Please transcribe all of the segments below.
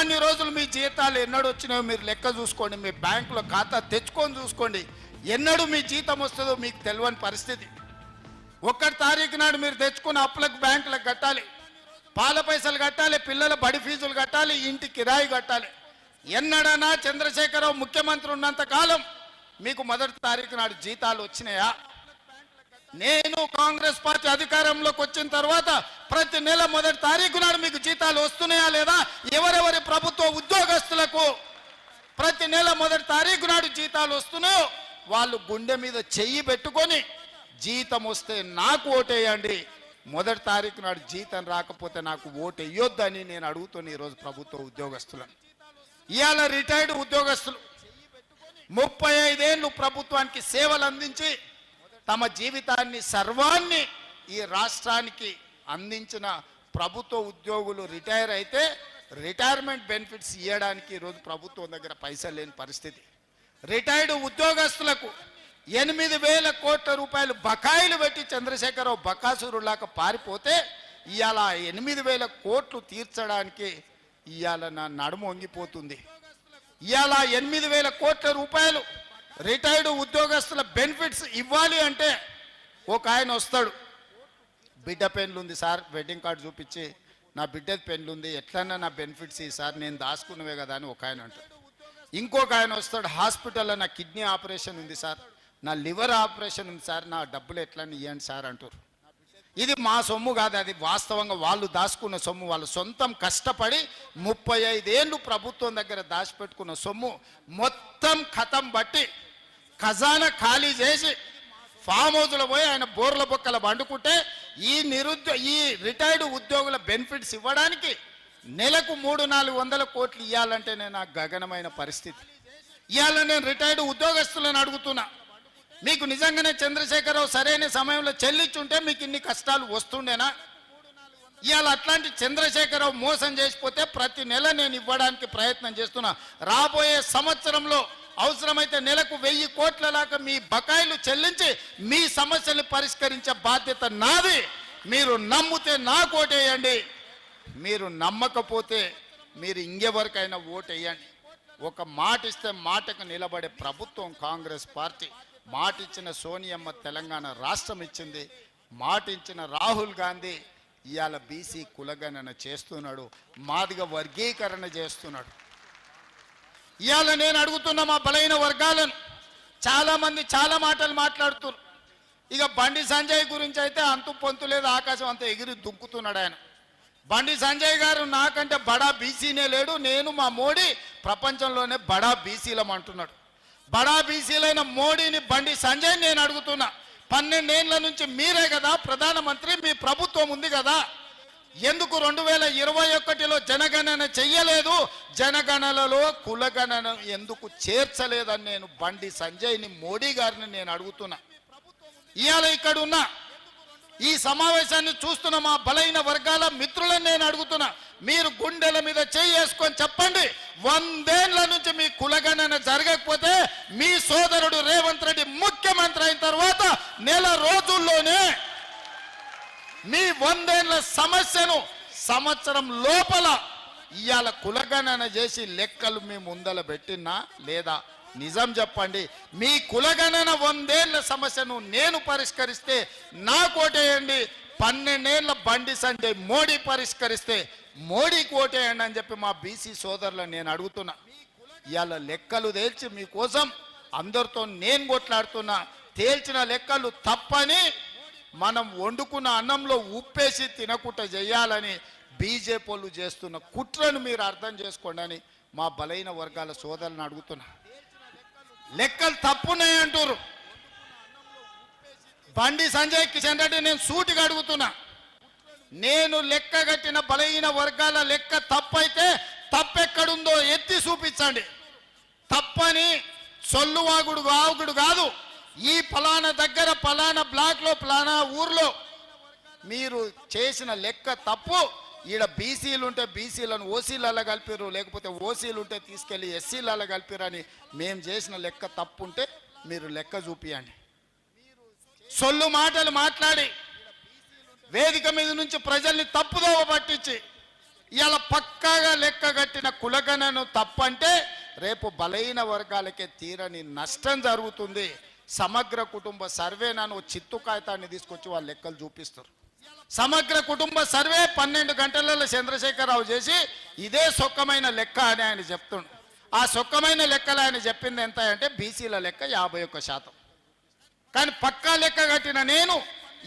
అన్ని రోజులు మీ జీతాలు ఎన్నడు వచ్చినాయో మీరు లెక్క చూసుకోండి, మీ బ్యాంకులో ఖాతా తెచ్చుకొని చూసుకోండి. ఎన్నడు మీ జీతం వస్తుందో మీకు తెలియని పరిస్థితి. 1 తారీఖు నాడు మీరు తెచ్చుకున్న అప్పులకు బ్యాంకులకు కట్టాలి, పాల పైసలు కట్టాలి, పిల్లల బడి ఫీజులు కట్టాలి, ఇంటి కిరాయి కట్టాలి. ఎన్నడన్నా చంద్రశేఖరరావు ముఖ్యమంత్రి ఉన్నంత కాలం మీకు 1 తారీఖు నాడు జీతాలు వచ్చినాయా? నేను కాంగ్రెస్ పార్టీ అధికారంలోకి వచ్చిన తర్వాత ప్రతి నెల 1 తారీఖు నాడు మీకు జీతాలు వస్తున్నాయా లేదా? ఎవరెవరి ప్రభుత్వ ఉద్యోగస్తులకు ప్రతి నెల 1 తారీఖు నాడు జీతాలు వస్తున్నాయో వాళ్ళు గుండె మీద చెయ్యి పెట్టుకొని జీతం వస్తే నాకు ఓటేయండి, 1 తారీఖు నాడు జీతం రాకపోతే నాకు ఓటు వేయొద్దని నేను అడుగుతున్నా ఈరోజు ప్రభుత్వ ఉద్యోగస్తులను. ఇవాళ రిటైర్డ్ ఉద్యోగస్తులు 35 ఏళ్ళు ప్రభుత్వానికి సేవలు అందించి తమ జీవితాన్ని సర్వాన్ని ఈ రాష్ట్రానికి అందించిన ప్రభుత్వ ఉద్యోగులు రిటైర్ అయితే రిటైర్మెంట్ బెనిఫిట్స్ ఇవ్వడానికి ఈరోజు ప్రభుత్వం దగ్గర పైసలు లేని పరిస్థితి. రిటైర్డ్ ఉద్యోగస్తులకు 8,000 కోట్ల రూపాయలు బకాయిలు పెట్టి చంద్రశేఖరరావు బకాసురులాగా పారిపోతే ఇవాళ 8,000 కోట్లు తీర్చడానికి ఇవాళ నా నడుము వంగిపోతుంది. ఇవాళ 8,000 కోట్ల రూపాయలు రిటైర్డ్ ఉద్యోగస్తుల బెనిఫిట్స్ ఇవ్వాలి అంటే ఒక ఆయన వస్తాడు, బిడ్డ పెన్లు ఉంది సార్, వెడ్డింగ్ కార్డు చూపించి నా బిడ్డది పెన్లు ఉంది, ఎట్లన్నా నా బెనిఫిట్స్ ఇవి సార్, నేను దాచుకున్నవే కదా అని ఒక ఆయన అంటాడు. ఇంకొక ఆయన వస్తాడు, హాస్పిటల్లో నా కిడ్నీ ఆపరేషన్ ఉంది సార్, నా లివర్ ఆపరేషన్ ఉంది సార్, నా డబ్బులు ఎట్లన్నా ఇవ్వండి సార్ అంటారు. ఇది మా సొమ్ము కాదు, అది వాస్తవంగా వాళ్ళు దాచుకున్న సొమ్ము. వాళ్ళు సొంతం కష్టపడి 35 ఏళ్ళు ప్రభుత్వం దగ్గర దాచిపెట్టుకున్న సొమ్ము మొత్తం ఖతం బట్టి ఖజానా ఖాళీ చేసి ఫామ్ హౌస్లో పోయి ఆయన బోర్ల బొక్కల వండుకుంటే ఈ రిటైర్డ్ ఉద్యోగుల బెనిఫిట్స్ ఇవ్వడానికి నెలకు 300-400 కోట్లు ఇవ్వాలంటే నేను గగనమైన పరిస్థితి. ఇవాళ నేను రిటైర్డ్ ఉద్యోగస్తులను అడుగుతున్నా, మీకు నిజంగానే చంద్రశేఖరరావు సరైన సమయంలో చెల్లించుంటే మీకు ఇన్ని కష్టాలు వస్తుండేనా? ఇవాళ అట్లాంటి చంద్రశేఖరరావు మోసం చేసిపోతే ప్రతి నెల నేను ఇవ్వడానికి ప్రయత్నం చేస్తున్నా. రాబోయే సంవత్సరంలో అవసరమైతే నెలకు 1000 కోట్ల దాకా మీ బకాయిలు చెల్లించి మీ సమస్యలు పరిష్కరించే బాధ్యత నాది. మీరు నమ్మితే నాకు ఓటేయండి, మీరు నమ్మకపోతే మీరు ఇంకెవరికైనా ఓటేయండి. ఒక మాట ఇస్తే మాటకు నిలబడే ప్రభుత్వం కాంగ్రెస్ పార్టీ. మాట ఇచ్చిన సోనియమ్మ తెలంగాణ రాష్ట్రం ఇచ్చింది, మాట ఇచ్చిన రాహుల్ గాంధీ ఇవాళ బీసీ కులగణన చేస్తున్నాడు, మాదిగ వర్గీకరణ చేస్తున్నాడు. ఇవాళ నేను అడుగుతున్న మా బలైన వర్గాలను, చాలామంది చాలా మాటలు మాట్లాడుతున్నారు. ఇక బండి సంజయ్ గురించి అయితే అంతు పొంతు లేదు, ఆకాశం అంతా ఎగిరి దుంకుతున్నాడు ఆయన. బండి సంజయ్ గారు నాకంటే బడా బీసీనే లేడు, నేను మా మోడీ ప్రపంచంలోనే బడా బీసీలం అంటున్నాడు. బడా బీసీలైన మోడీని, బండి సంజయ్ నేను అడుగుతున్నా, 12 ఏళ్ల నుంచి మీరే కదా ప్రధానమంత్రి, మీ ప్రభుత్వం ఉంది కదా, ఎందుకు 2021లో జనగణన చెయ్యలేదు? జనగణనలో కులగణన ఎందుకు చేర్చలేదని నేను బండి సంజయ్ని, మోడీ గారిని నేను అడుగుతున్నా. ఇవాళ ఇక్కడ ఉన్న ఈ సమావేశాన్ని చూస్తున్న మా బలైన వర్గాల మిత్రులను నేను అడుగుతున్నా, మీరు గుండెల మీద చేసుకొని చెప్పండి, 100 ఏళ్ల నుంచి మీ కులగణన జరగకపోతే మీ సోదరుడు రేవంత్ రెడ్డి ముఖ్యమంత్రి అయిన తర్వాత నెల రోజుల్లోనే మీ 100 ఏళ్ల సమస్యను సంవత్సరం లోపల ఇవాళ కులగణన చేసి లెక్కలు మీ ముందల పెట్టినా లేదా? నిజం చెప్పండి, మీ కులగణన 100 ఏళ్ల సమస్యను నేను పరిష్కరిస్తే నాకు ఓటేయండి, 12 ఏళ్ల బండి సంజయ్ మోడీ పరిష్కరిస్తే మోడీకి ఓటేయండి అని చెప్పి మా బీసీ సోదరులను నేను అడుగుతున్నా. ఇవాళ లెక్కలు తేల్చి మీకోసం అందరితో నేను కొట్లాడుతున్నా. తేల్చిన లెక్కలు తప్పని, మనం వండుకున్న అన్నంలో ఉప్పేసి తినకుండా చేయాలని బీజేపీ వాళ్ళు చేస్తున్న కుట్రను మీరు అర్థం చేసుకోండి అని మా బలైన వర్గాల సోదరులను అడుగుతున్నా. లెక్కలు తప్పున్నాయి అంటారు. బండి సంజయ్ కిషన్ రెడ్డి నేను సూటిగా అడుగుతున్నా, నేను లెక్క కట్టిన బలహీన వర్గాల లెక్క తప్పైతే తప్పెక్కడుందో ఎత్తి చూపించండి. తప్పని సొల్లువాగుడు వాగుడు కాదు. ఈ ఫలానా దగ్గర ఫలానా బ్లాక్లో ఫలానా ఊర్లో మీరు చేసిన లెక్క తప్పు, ఈడ బీసీలు ఉంటే బీసీలను ఓసీలలో కలిపారు, లేకపోతే ఓసీలు ఉంటే తీసుకెళ్ళి ఎస్సీలలో కలిపారు అని మేము చేసిన లెక్క తప్పు ఉంటే మీరు లెక్క చూపియండి. సొల్లు మాటలు మాట్లాడి వేదిక మీద నుంచి ప్రజల్ని తప్పుదోవ పట్టించి ఇవాళ పక్కాగా లెక్కగట్టిన కులగణను తప్పంటే రేపు బలైన వర్గాలకే తీరని నష్టం జరుగుతుంది. సమగ్ర కుటుంబ సర్వే నన్ను చిత్తు కాగితాన్ని తీసుకొచ్చి వాళ్ళు లెక్కలు చూపిస్తారు. సమగ్ర కుటుంబ సర్వే 12 గంటలలో చంద్రశేఖరరావు చేసి ఇదే సొక్కమైన లెక్క అని ఆయన చెప్తుండు. ఆ సొక్కమైన లెక్కలు ఆయన చెప్పింది ఎంత అంటే బీసీల లెక్క 51%. కానీ పక్కా లెక్క కట్టిన నేను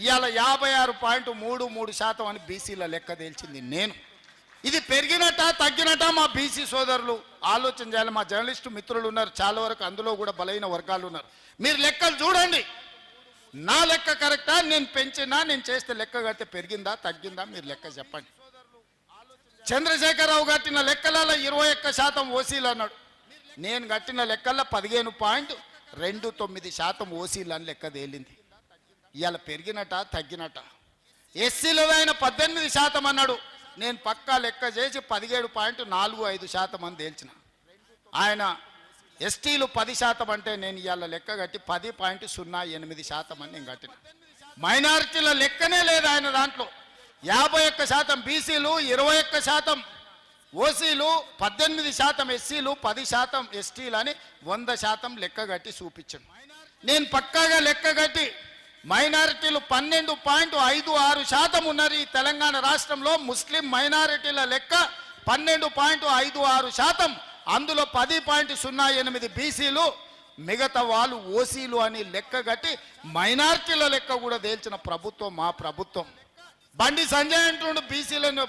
ఇవాళ 56.33% అని బీసీల లెక్క తేల్చింది నేను. ఇది పెరిగినట్ట తగ్గినట్ట మా బీసీ సోదరులు ఆలోచన చేయాలి. మా జర్నలిస్టు మిత్రులు ఉన్నారు చాలా వరకు, అందులో కూడా బలైన వర్గాలు ఉన్నారు. మీరు లెక్కలు చూడండి, నా లెక్క కరెక్టా, నేను పెంచినా నేను చేస్తే లెక్క కడితే పెరిగిందా తగ్గిందా మీరు లెక్క చెప్పండి. చంద్రశేఖరరావు కట్టిన లెక్కలలో 21% ఓసీలు అన్నాడు. నేను కట్టిన లెక్కల్లో 15.29% ఓసీలు అని లెక్క తేలింది. ఇవాళ పెరిగినట తగ్గినట. ఎస్సీలదైన 18% అన్నాడు. నేను పక్కా లెక్క చేసి 17.45% అని తేల్చిన. ఆయన ఎస్టీలు 10% అంటే నేను ఇవాళ లెక్క కట్టి 10.08% అని నేను కట్టిన. మైనారిటీల లెక్కనే లేదు ఆయన దాంట్లో. 51% బీసీలు, 21% ఓసీలు, 18% ఎస్సీలు, 10% ఎస్టీలు అని 100% లెక్క కట్టి చూపించాను. నేను పక్కాగా లెక్క కట్టి మైనారిటీలు 12.56% ఉన్నారు ఈ తెలంగాణ రాష్ట్రంలో. ముస్లిం మైనారిటీల లెక్క 12.56%, అందులో 10.08 బీసీలు, మిగతా వాళ్ళు ఓసీలు అని లెక్క కట్టి మైనారిటీల లెక్క కూడా తేల్చిన ప్రభుత్వం మా ప్రభుత్వం. బండి సంజయ్ అంటుండు బీసీలను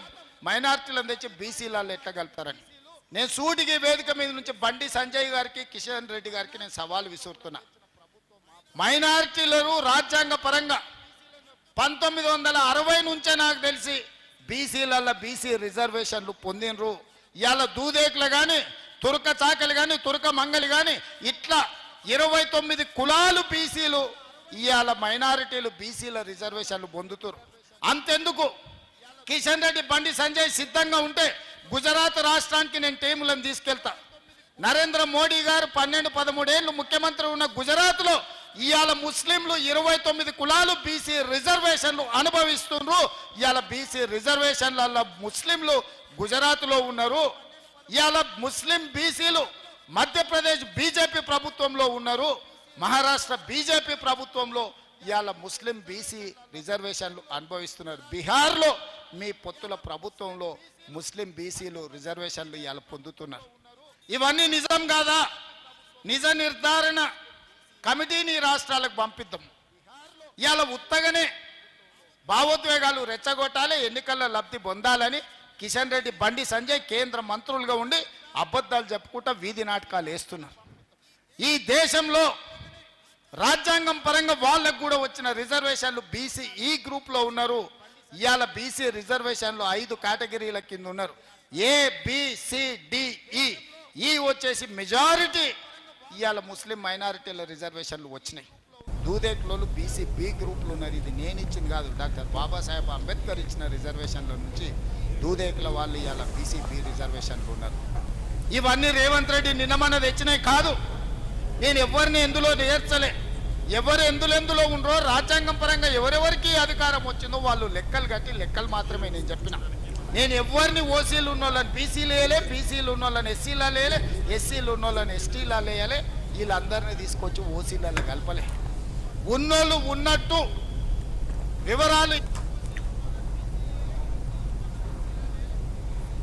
మైనారిటీలను తెచ్చి బీసీలలో ఎట్లా కలుపుతారని. నేను సూటికి వేదిక మీద నుంచి బండి సంజయ్ గారికి, కిషన్ రెడ్డి గారికి నేను సవాల్ విసురుతున్నా. మైనారిటీలను రాజ్యాంగ పరంగా 1960 నుంచే నాకు తెలిసి బీసీలలో బీసీ రిజర్వేషన్లు పొందినరు. ఇవాళ దూదేకులు కానీ, తురక చాకలి కానీ, తురక మంగలి కానీ ఇట్లా 29 కులాలు బీసీలు ఇవాళ మైనారిటీలు బీసీల రిజర్వేషన్లు పొందుతారు. అంతెందుకు, కిషన్ రెడ్డి బండి సంజయ్ సిద్ధంగా ఉంటే గుజరాత్ రాష్ట్రానికి నేను టీములను తీసుకెళ్తా. నరేంద్ర మోడీ గారు 12-13 ఏళ్ళు ముఖ్యమంత్రి ఉన్న గుజరాత్లో ఇవాళ ముస్లింలు 29 కులాలు బీసీ రిజర్వేషన్లు అనుభవిస్తున్నారు. ఇవాళ బీసీ రిజర్వేషన్ల ముస్లింలు గుజరాత్లో ఉన్నారు. ఇవాళ ముస్లిం బీసీలు మధ్యప్రదేశ్ బీజేపీ ప్రభుత్వంలో ఉన్నారు. మహారాష్ట్ర బీజేపీ ప్రభుత్వంలో ఇవాళ ముస్లిం బీసీ రిజర్వేషన్లు అనుభవిస్తున్నారు. బీహార్లో మీ పొత్తుల ప్రభుత్వంలో ముస్లిం బీసీలు రిజర్వేషన్లు ఇవాళ పొందుతున్నారు. ఇవన్నీ నిజం కాదా? నిజ నిర్ధారణ కమిటీని రాష్ట్రాలకు పంపిద్దాం. ఇవాళ ఉత్తగానే భావోద్వేగాలు రెచ్చగొట్టాలి, ఎన్నికల్లో లబ్ధి పొందాలని కిషన్ రెడ్డి, బండి సంజయ్ కేంద్ర మంత్రులుగా ఉండి అబద్ధాలు చెప్పుకుంటా వీధి నాటకాలు వేస్తున్నారు. ఈ దేశంలో రాజ్యాంగం పరంగా వాళ్ళకు కూడా వచ్చిన రిజర్వేషన్లు బీసీ ఈ గ్రూప్లో ఉన్నారు. ఇవాళ బీసీ రిజర్వేషన్లు 5 కేటగిరీల కింద ఉన్నారు. ABCDE వచ్చేసి మెజారిటీ ఇవాళ ముస్లిం మైనారిటీల రిజర్వేషన్లు వచ్చినాయి. దూదేకులు బీసీ బి గ్రూప్లు ఉన్నారు. ఇది నేను ఇచ్చింది కాదు, డాక్టర్ బాబాసాహెబ్ అంబేద్కర్ ఇచ్చిన రిజర్వేషన్ల నుంచి దూదేకుల వాళ్ళు ఇవాళ బీసీ బి రిజర్వేషన్లు ఉన్నారు. ఇవన్నీ రేవంత్ రెడ్డి నిన్నమన్న తెచ్చినాయి కాదు. నేను ఎవరిని ఎందులో నేర్చలే. ఎవరు ఎందులో ఉండరో రాజ్యాంగం పరంగా ఎవరెవరికి అధికారం వచ్చిందో వాళ్ళు లెక్కలు కట్టి లెక్కలు మాత్రమే నేను చెప్పిన. నేను ఎవరిని ఓసీలు ఉన్నోళ్ళని బీసీలు వేయలే, బీసీలు ఉన్నోళ్ళని ఎస్సీలా లేలే, ఎస్సీలు ఉన్నోళ్ళని ఎస్టీలా లేయలే, వీళ్ళందరినీ తీసుకొచ్చి ఓసీలలో కలపలే. ఉన్నోళ్ళు ఉన్నట్టు వివరాలు